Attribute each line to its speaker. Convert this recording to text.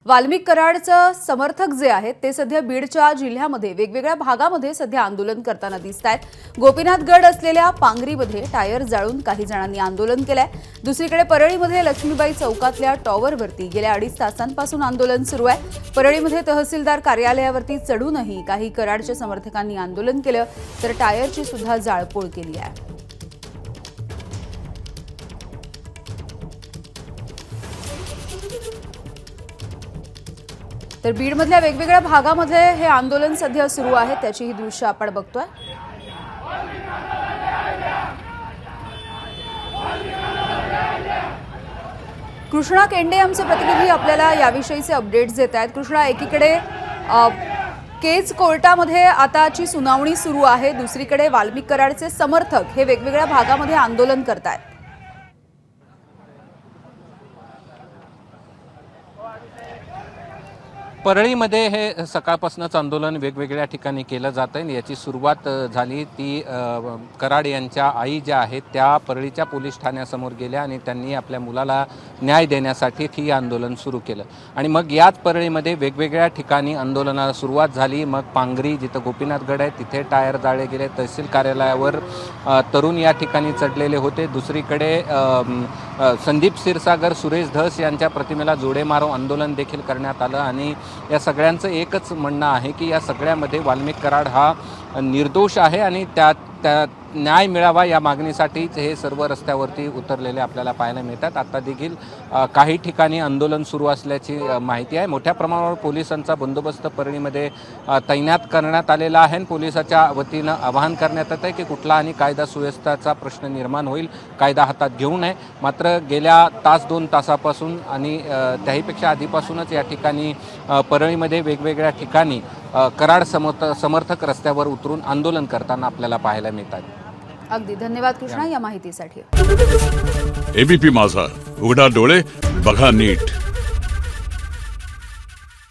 Speaker 1: वाल्मिक कराडचं समर्थक जे आहेत ते सध्या बीडच्या जिल्ह्यामध्ये वेगवेगळ्या भागामध्ये सध्या आंदोलन करताना दिसतात। गोपीनाथगड असलेल्या पांगरीमध्ये टायर जाळून काही जणांनी आंदोलन केलंय। दुसरीकडे परळीमध्ये लक्ष्मीबाई चौकातल्या टॉवरवरती गेल्या 2.5 तासांपासून आंदोलन सुरू आहे। परळीमध्ये तहसीलदार कार्यालयावरती चढूनही काही कराडच्या समर्थकांनी आंदोलन केलं, तर टायरची सुद्धा जाळपोळ केली आहे। तर बीडमधल्या वेगवेगळ्या भागामध्ये हे आंदोलन सध्या सुरू आहे, त्याची ही दृश्य आपण बघतोय। कृष्णा केंडे आमचे प्रतिनिधी आपल्याला याविषयीचे अपडेट्स देत आहेत। कृष्णा, एकीकडे केज कोर्टामध्ये आताची सुनावणी सुरू आहे, दुसरीकडे वाल्मिक कराडचे समर्थक हे वेगवेगळ्या भागामध्ये आंदोलन करतायत।
Speaker 2: परळीमध्ये हे सकाळपासूनच आंदोलन वेगवेगळ्या ठिकाणी केलं जात आहे। याची सुरुवात झाली ती कराड यांच्या आई ज्या आहेत त्या परळीच्या पोलीस ठाण्यासमोर गेल्या आणि त्यांनी आपल्या मुलाला न्याय देण्यासाठी ही आंदोलन सुरू केलं आणि मग याच परळीमध्ये वेगवेगळ्या ठिकाणी आंदोलनाला सुरुवात झाली। मग पांगरी जिथं गोपीनाथगड आहे तिथे टायर जाळे गेले, तहसील कार्यालयावर तरुण या ठिकाणी चढलेले होते। दुसरीकडे संदीप क्षीरसागर, सुरेश धस यांच्या प्रतिमेला जोडे मारो आंदोलन देखील करण्यात आलं आणि या सगळ्यांचं एकच म्हणणं आहे की या सगळ्यामध्ये वाल्मिक कराड हा निर्दोष आहे आणि त्या न्याय मिळावा या मागणीसाठीच हे सर्व रस्त्यावरती उतरलेले आपल्याला पाहायला मिळतात। आता देखील काही ठिकाणी आंदोलन सुरू असल्याची माहिती आहे। मोठ्या प्रमाणावर पोलिसांचा बंदोबस्त परळीमध्ये तैनात करण्यात आलेला आहे। पोलिसाच्या वतीनं आवाहन करण्यात येत आहे की कुठला आणि कायदा सुव्यवस्थेचा प्रश्न निर्माण होईल, कायदा हातात घेऊ नये। मात्र गेल्या तास-2 तासापासून आणि त्याहीपेक्षा आधीपासूनच या ठिकाणी परळीमध्ये वेगवेगळ्या ठिकाणी कराड समर्थक रस्त्यावर उतरून आंदोलन करताना आपल्याला पाहायला मिळतात।
Speaker 1: अगदी धन्यवाद कृष्णा या माहितीसाठी।
Speaker 3: एबीपी माझा, उघडा डोळे बघा नीट।